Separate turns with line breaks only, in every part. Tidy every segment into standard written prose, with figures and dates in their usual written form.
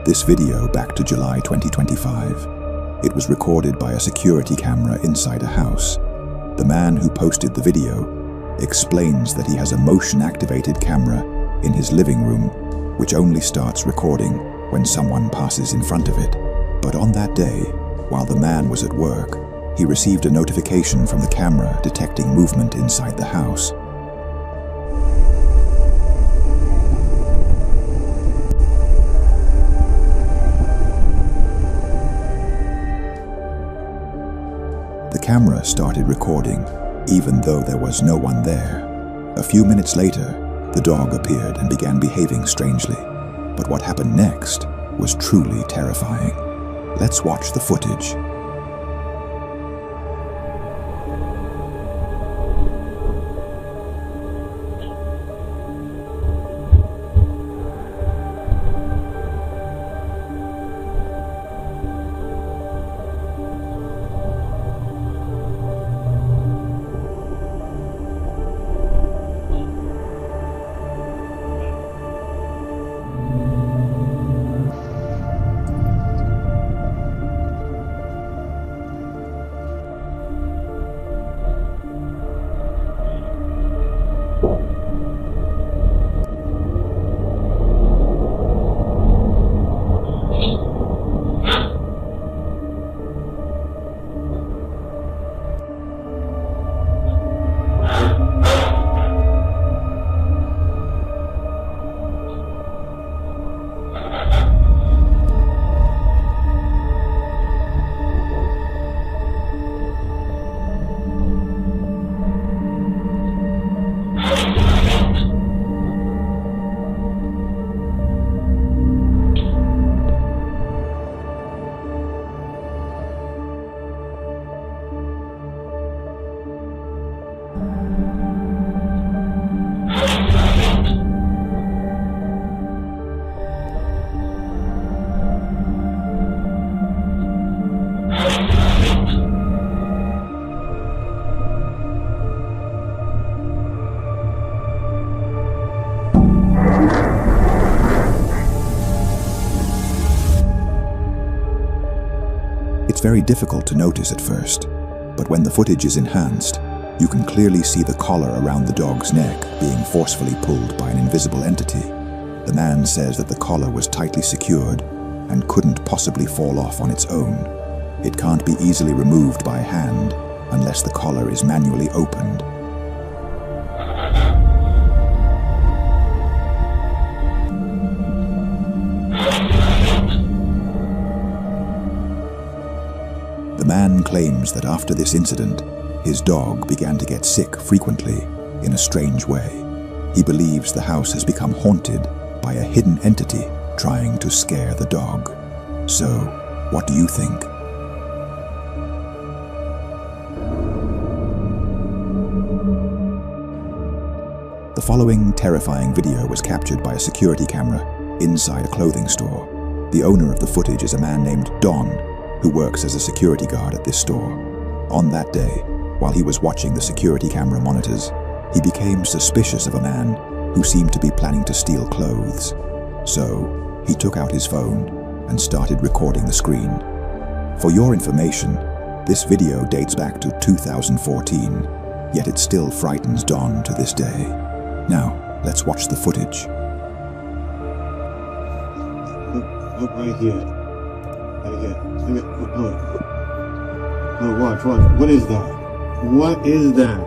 this video back to July 2025. It was recorded by a security camera inside a house. The man who posted the video explains that he has a motion-activated camera in his living room, which only starts recording when someone passes in front of it. But on that day, while the man was at work, he received a notification from the camera detecting movement inside the house. The camera started recording, even though there was no one there. A few minutes later, the dog appeared and began behaving strangely. But what happened next was truly terrifying. Let's watch the footage. It's very difficult to notice at first, but when the footage is enhanced, you can clearly see the collar around the dog's neck being forcefully pulled by an invisible entity. The man says that the collar was tightly secured and couldn't possibly fall off on its own. It can't be easily removed by hand unless the collar is manually opened. The man claims that after this incident, his dog began to get sick frequently in a strange way. He believes the house has become haunted by a hidden entity trying to scare the dog. So, what do you think? The following terrifying video was captured by a security camera inside a clothing store. The owner of the footage is a man named Don, who works as a security guard at this store. On that day, while he was watching the security camera monitors, he became suspicious of a man who seemed to be planning to steal clothes. So, he took out his phone and started recording the screen. For your information, this video dates back to 2014, yet it still frightens Don to this day. Now, let's watch the footage.
Look right here. Right here. Look, watch. What is that? What is that?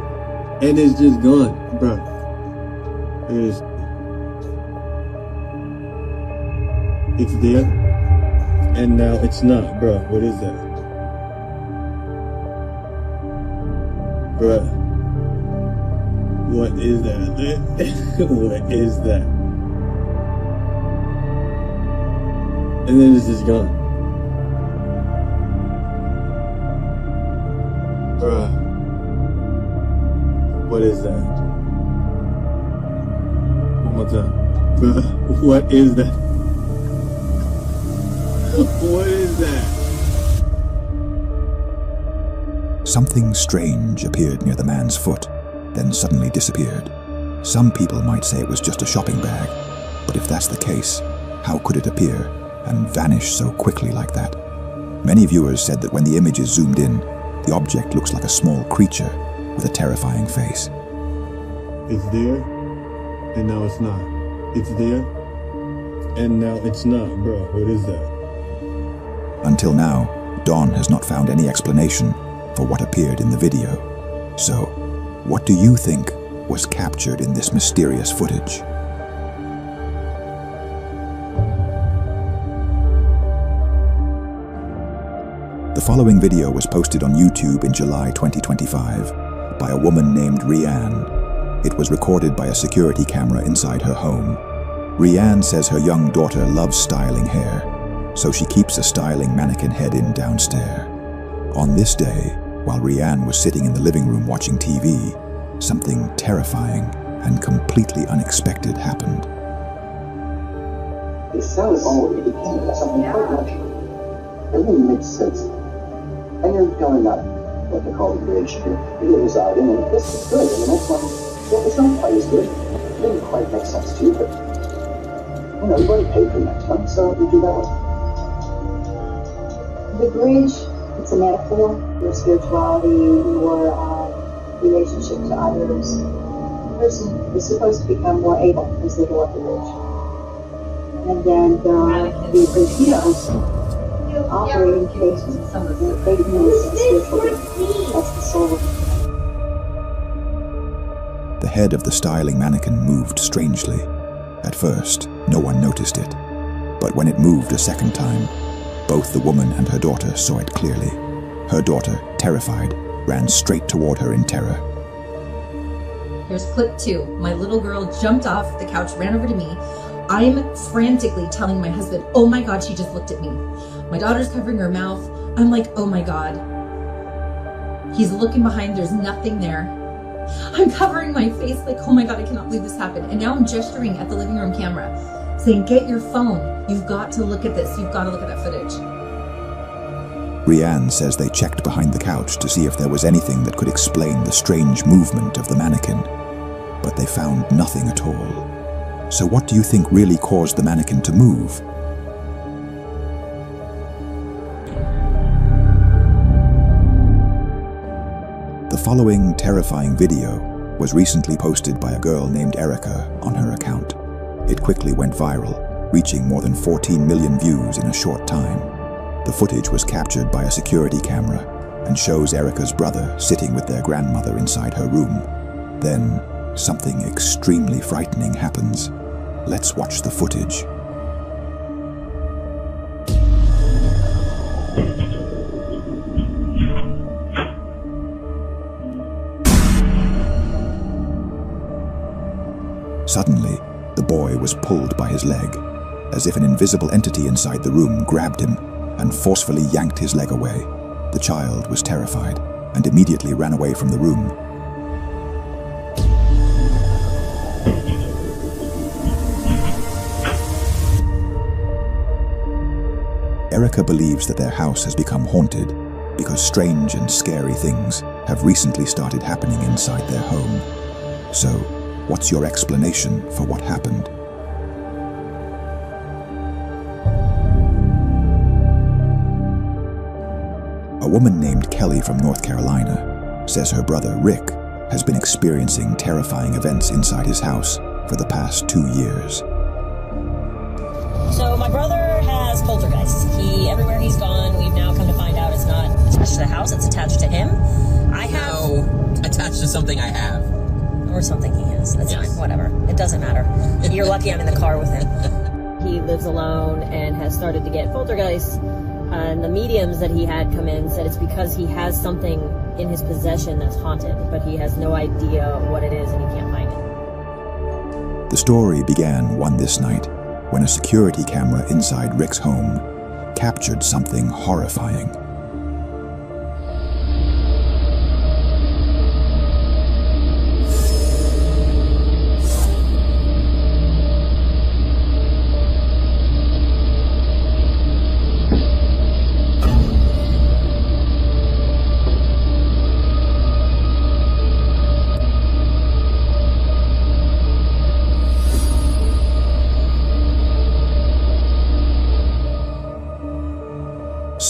And it's just gone, bro. It's there, and now it's not, bro. What is that, bro? What is that? What is that? And then it's just gone. Bruh. What is that? One more time. Bruh. What is that? What is that?
Something strange appeared near the man's foot, then suddenly disappeared. Some people might say it was just a shopping bag, but if that's the case, how could it appear and vanish so quickly like that. Many viewers said that when the image is zoomed in, the object looks like a small creature with a terrifying face.
It's there, and now it's not. It's there, and now it's not. Bro, what is that?
Until now, Dawn has not found any explanation for what appeared in the video. So, what do you think was captured in this mysterious footage? The following video was posted on YouTube in July 2025 by a woman named Rianne. It was recorded by a security camera inside her home. Rianne says her young daughter loves styling hair, so she keeps a styling mannequin head in downstairs. On this day, while Rianne was sitting in the living room watching TV, something terrifying and completely unexpected happened.
It sounds already became something quite natural. Everything makes sense. And you're going up what they call the bridge to figure this out, and this is good, and the next one, well, it's not quite as good. It doesn't quite make sense to you, but you've already paid for the next one, so you do that one.
The bridge, it's a metaphor for spirituality, your relationship to others. The person is supposed to become more able as they go up the bridge. And then there are the bridgeheroes operating faith and faithfulness and spirituality. That's the soul.
The head of the styling mannequin moved strangely. At first, no one noticed it. But when it moved a second time, both the woman and her daughter saw it clearly. Her daughter, terrified, ran straight toward her in terror.
Here's clip 2. My little girl jumped off the couch, ran over to me. I'm frantically telling my husband, oh my God, she just looked at me. My daughter's covering her mouth. I'm like, oh my God. He's looking behind, there's nothing there. I'm covering my face like, oh my God, I cannot believe this happened. And now I'm gesturing at the living room camera, saying, get your phone. You've got to look at this. You've got to look at that footage.
Rianne says they checked behind the couch to see if there was anything that could explain the strange movement of the mannequin, but they found nothing at all. So what do you think really caused the mannequin to move? The following terrifying video was recently posted by a girl named Erica on her account. It quickly went viral, reaching more than 14 million views in a short time. The footage was captured by a security camera and shows Erica's brother sitting with their grandmother inside her room. Then, something extremely frightening happens. Let's watch the footage. Suddenly, the boy was pulled by his leg, as if an invisible entity inside the room grabbed him and forcefully yanked his leg away. The child was terrified and immediately ran away from the room. Erica believes that their house has become haunted because strange and scary things have recently started happening inside their home. So, what's your explanation for what happened? A woman named Kelly from North Carolina says her brother Rick has been experiencing terrifying events inside his house for the past 2 years.
So my brother has poltergeists. Everywhere he's gone, we've now come to find out it's not attached to the house, it's attached to him. I have...
No, attached to something I have.
Or something he has. That's
Yes.
fine, whatever. It doesn't matter. You're lucky I'm in the car with him. He lives alone and has started to get poltergeists. And the mediums that he had come in said it's because he has something in his possession that's haunted, but he has no idea what it is and he can't find it.
The story began this night when a security camera inside Rick's home captured something horrifying.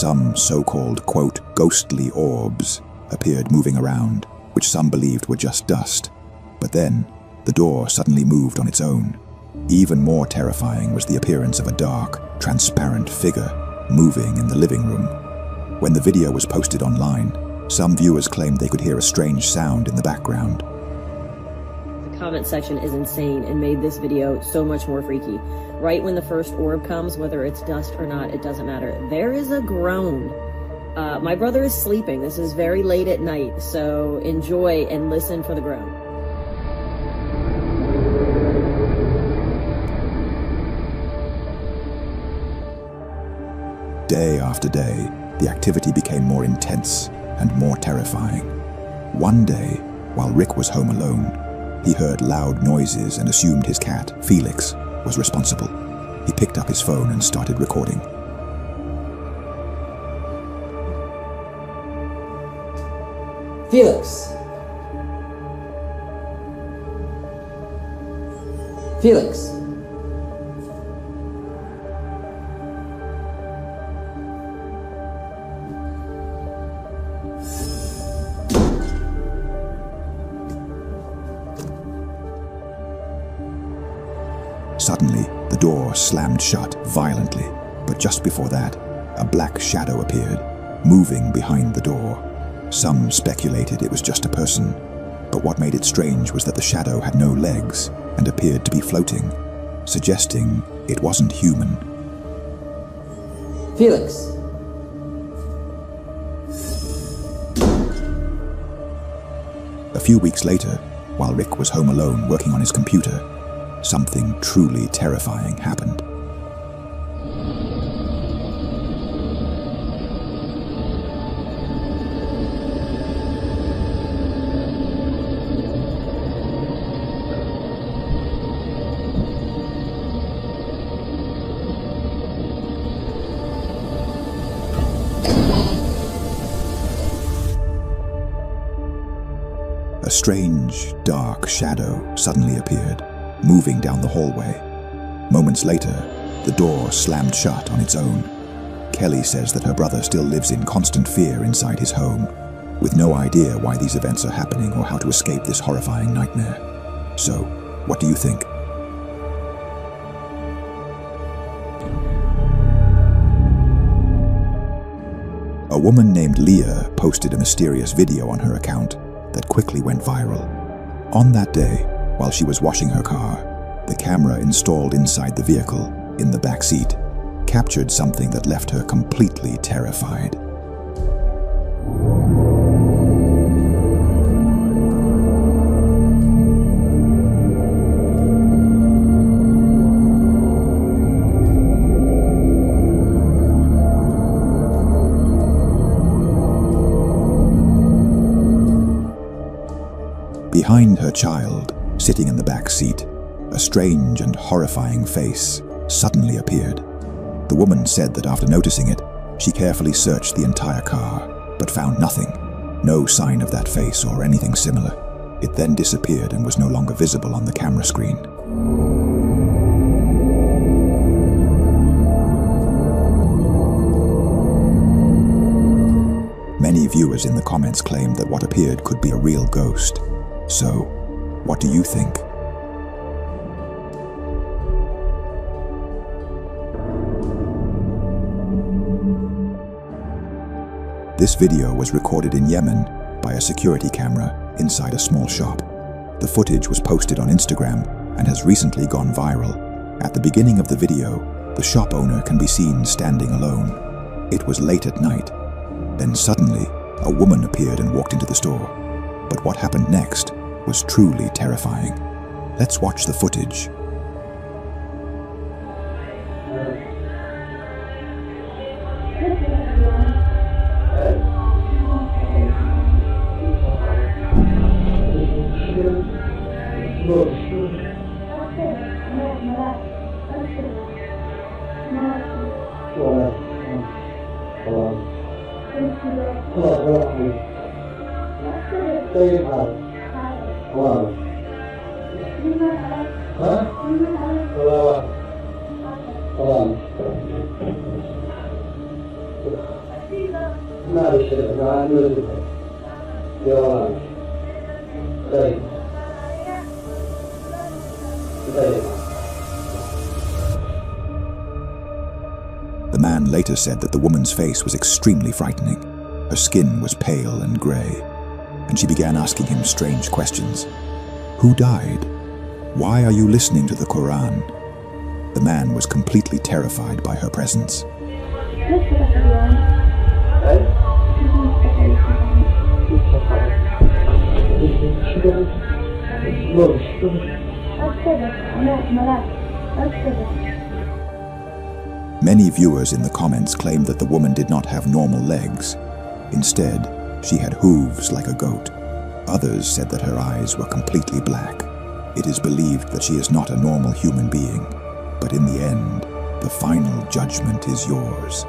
some so-called, quote, ghostly orbs appeared moving around, which some believed were just dust. But then, the door suddenly moved on its own. Even more terrifying was the appearance of a dark, transparent figure moving in the living room. When the video was posted online, some viewers claimed they could hear a strange sound in the background.
The comment section is insane and made this video so much more freaky. Right when the first orb comes, whether it's dust or not, it doesn't matter. There is a groan. My brother is sleeping. This is very late at night, so enjoy and listen for the groan.
Day after day, the activity became more intense and more terrifying. One day, while Rick was home alone, he heard loud noises and assumed his cat, Felix, was responsible. He picked up his phone and started recording.
Felix! Felix!
Suddenly, the door slammed shut violently, but just before that, a black shadow appeared, moving behind the door. Some speculated it was just a person, but what made it strange was that the shadow had no legs and appeared to be floating, suggesting it wasn't human.
Felix!
A few weeks later, while Rick was home alone working on his computer, something truly terrifying happened. A strange, dark shadow suddenly appeared, moving down the hallway. Moments later, the door slammed shut on its own. Kelly says that her brother still lives in constant fear inside his home, with no idea why these events are happening or how to escape this horrifying nightmare. So, what do you think? A woman named Leah posted a mysterious video on her account that quickly went viral. On that day, while she was washing her car, the camera installed inside the vehicle, in the back seat, captured something that left her completely terrified. Behind her child, sitting in the back seat, a strange and horrifying face suddenly appeared. The woman said that after noticing it, she carefully searched the entire car, but found nothing, no sign of that face or anything similar. It then disappeared and was no longer visible on the camera screen. Many viewers in the comments claimed that what appeared could be a real ghost. So, what do you think? This video was recorded in Yemen by a security camera inside a small shop. The footage was posted on Instagram and has recently gone viral. At the beginning of the video, the shop owner can be seen standing alone. It was late at night. Then suddenly, a woman appeared and walked into the store. But what happened next was truly terrifying. Let's watch the footage. The man later said that the woman's face was extremely frightening. Her skin was pale and grey, and she began asking him strange questions. Who died? Why are you listening to the Quran? The man was completely terrified by her presence. Many viewers in the comments claimed that the woman did not have normal legs. Instead, she had hooves like a goat. Others said that her eyes were completely black. It is believed that she is not a normal human being, but in the end, the final judgment is yours.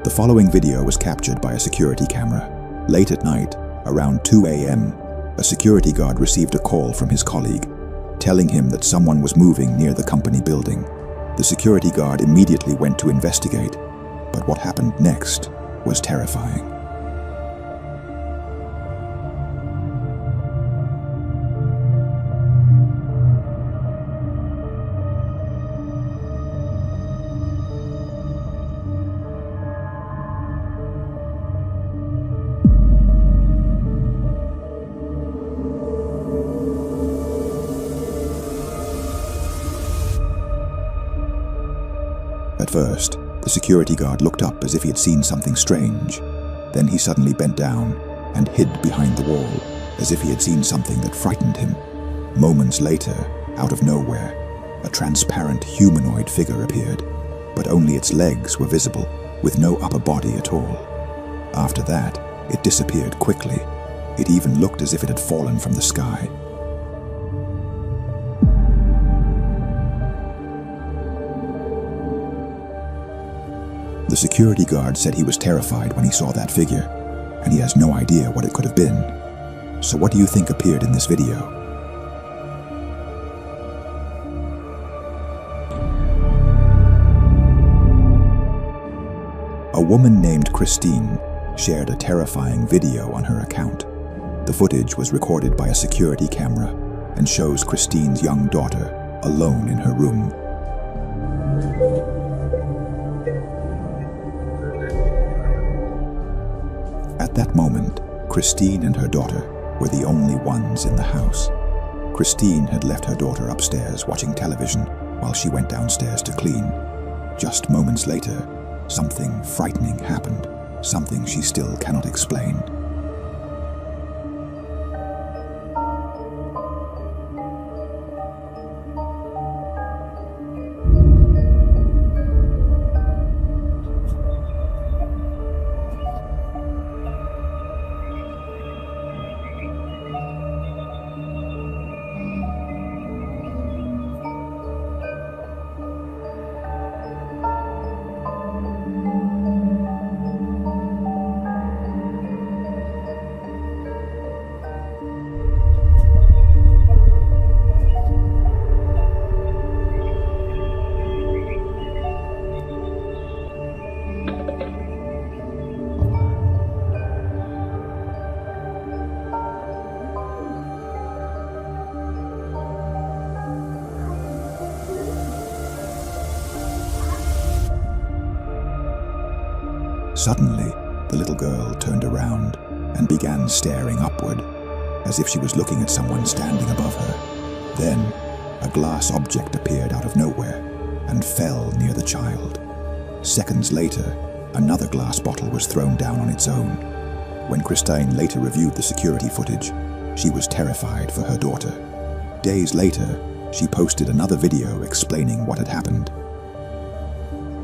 The following video was captured by a security camera. Late at night, around 2 a.m., a security guard received a call from his colleague, telling him that someone was moving near the company building. The security guard immediately went to investigate, but what happened next was terrifying. At first, the security guard looked up as if he had seen something strange. Then he suddenly bent down and hid behind the wall, as if he had seen something that frightened him. Moments later, out of nowhere, a transparent humanoid figure appeared, but only its legs were visible, with no upper body at all. After that, it disappeared quickly. It even looked as if it had fallen from the sky. The security guard said he was terrified when he saw that figure, and he has no idea what it could have been. So what do you think appeared in this video? A woman named Christine shared a terrifying video on her account. The footage was recorded by a security camera and shows Christine's young daughter alone in her room. At that moment, Christine and her daughter were the only ones in the house. Christine had left her daughter upstairs watching television while she went downstairs to clean. Just moments later, something frightening happened, something she still cannot explain. Suddenly, the little girl turned around and began staring upward, as if she was looking at someone standing above her. Then, a glass object appeared out of nowhere and fell near the child. Seconds later, another glass bottle was thrown down on its own. When Christine later reviewed the security footage, she was terrified for her daughter. Days later, she posted another video explaining what had happened.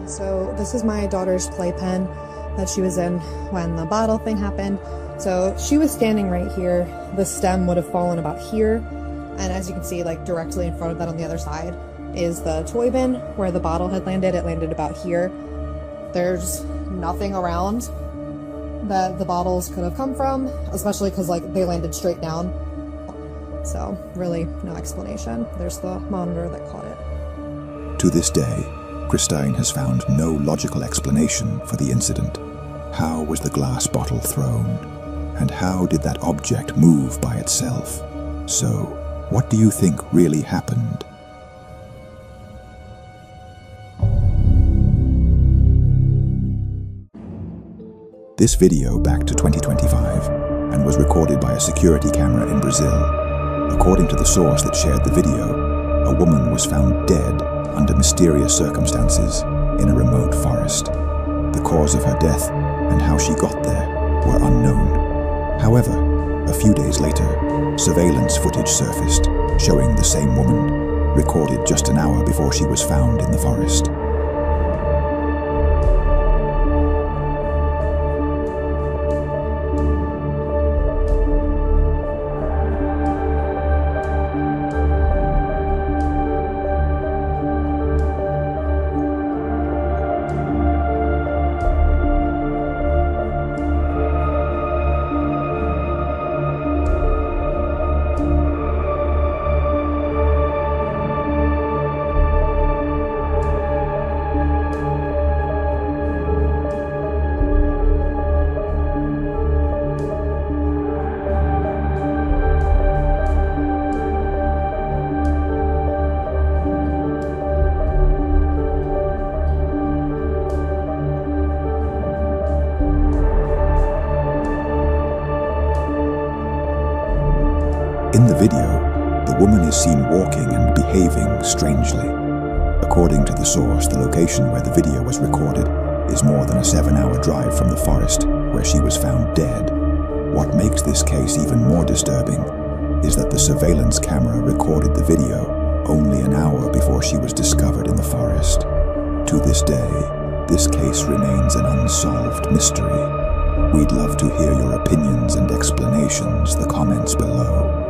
So this is my daughter's playpen that she was in when the bottle thing happened. So she was standing right here. The stem would have fallen about here. And as you can see, like directly in front of that on the other side is the toy bin where the bottle had landed. It landed about here. There's nothing around that the bottles could have come from, especially because like they landed straight down. So really no explanation. There's the monitor that caught it.
To this day, Christine has found no logical explanation for the incident. How was the glass bottle thrown? And how did that object move by itself? So, what do you think really happened? This video back to 2025 and was recorded by a security camera in Brazil. According to the source that shared the video, a woman was found dead under mysterious circumstances in a remote forest. The cause of her death and how she got there were unknown. However, a few days later, surveillance footage surfaced showing the same woman, recorded just an hour before she was found in the forest. In the video, the woman is seen walking and behaving strangely. According to the source, the location where the video was recorded is more than a 7-hour drive from the forest where she was found dead. What makes this case even more disturbing is that the surveillance camera recorded the video only an hour before she was discovered in the forest. To this day, this case remains an unsolved mystery. We'd love to hear your opinions and explanations, the comments below.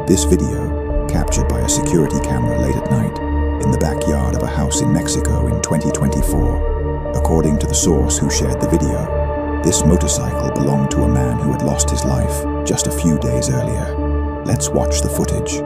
This video, captured by a security camera late at night in the backyard of a house in Mexico in 2024. According to the source who shared the video, this motorcycle belonged to a man who had lost his life just a few days earlier. Let's watch the footage.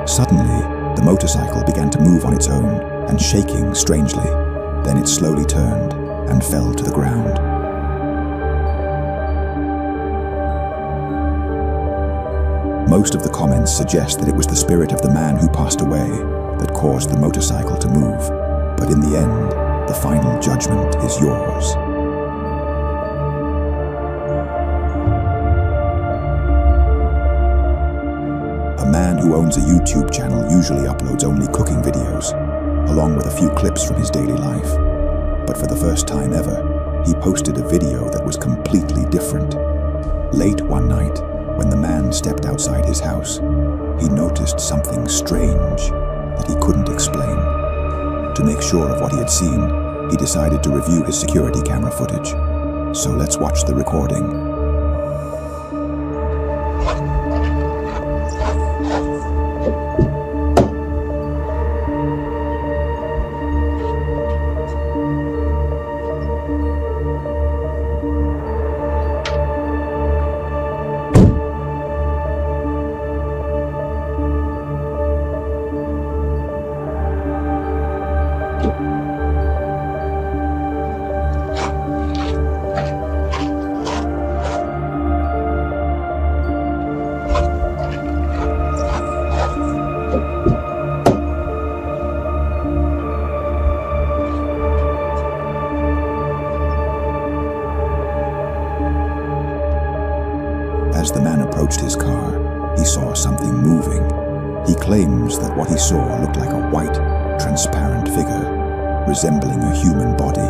Suddenly, the motorcycle began to move on its own and shaking strangely. Then it slowly turned and fell to the ground. Most of the comments suggest that it was the spirit of the man who passed away that caused the motorcycle to move. But in the end, the final judgment is yours. A man who owns a YouTube channel usually uploads only cooking videos, along with a few clips from his daily life. But for the first time ever, he posted a video that was completely different. Late one night, when the man stepped outside his house, he noticed something strange that he couldn't explain. To make sure of what he had seen, he decided to review his security camera footage. So let's watch the recording. As the man approached his car, he saw something moving. He claims that what he saw looked like a white, transparent figure, resembling a human body.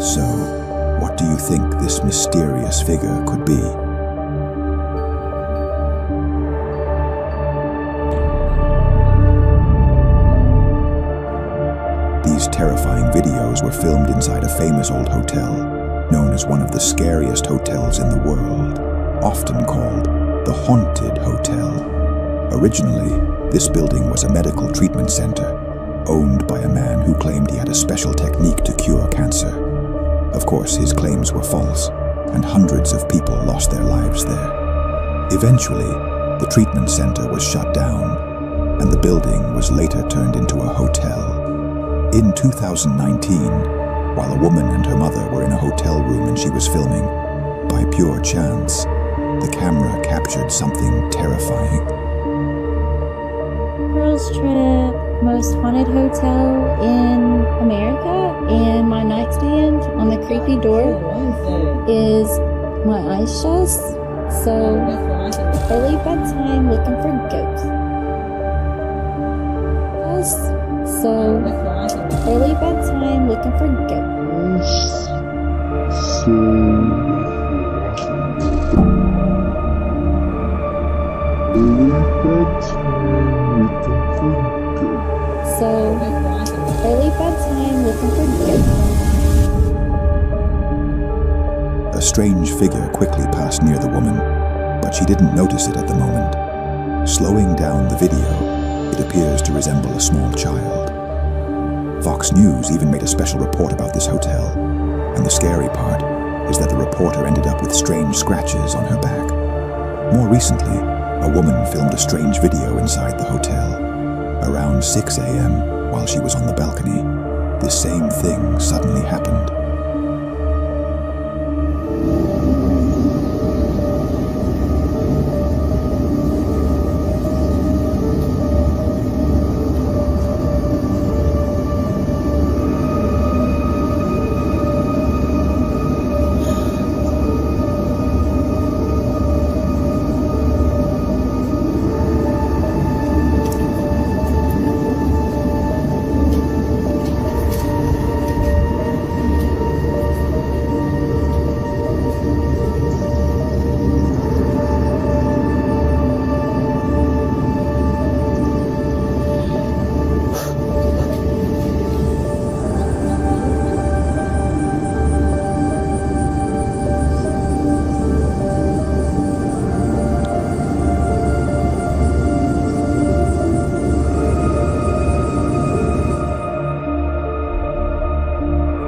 So, what do you think this mysterious figure could be? were filmed inside a famous old hotel, known as one of the scariest hotels in the world, often called the Haunted Hotel. Originally, this building was a medical treatment center, owned by a man who claimed he had a special technique to cure cancer. Of course, his claims were false, and hundreds of people lost their lives there. Eventually, the treatment center was shut down, and the building was later turned into a hotel. In 2019, while a woman and her mother were in a hotel room and she was filming, by pure chance, the camera captured something terrifying.
Girls Trip, most haunted hotel in America, and my nightstand on the creepy door is my eyes shut, so early bedtime looking for ghosts. So early bedtime looking for ghosts. So early bedtime looking for ghosts.
A strange figure quickly passed near the woman, but she didn't notice it at the moment. Slowing down the video, it appears to resemble a small child. Fox News even made a special report about this hotel, and the scary part is that the reporter ended up with strange scratches on her back. More recently, a woman filmed a strange video inside the hotel. Around 6 a.m., while she was on the balcony, this same thing suddenly happened.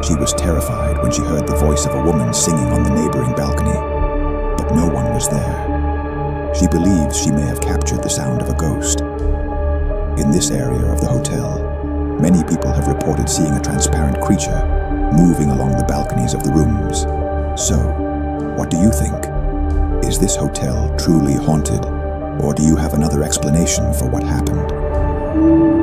She was terrified when she heard the voice of a woman singing on the neighboring balcony, but no one was there. She believes she may have captured the sound of a ghost. In this area of the hotel, many people have reported seeing a transparent creature moving along the balconies of the rooms. So, what do you think? Is this hotel truly haunted, or do you have another explanation for what happened?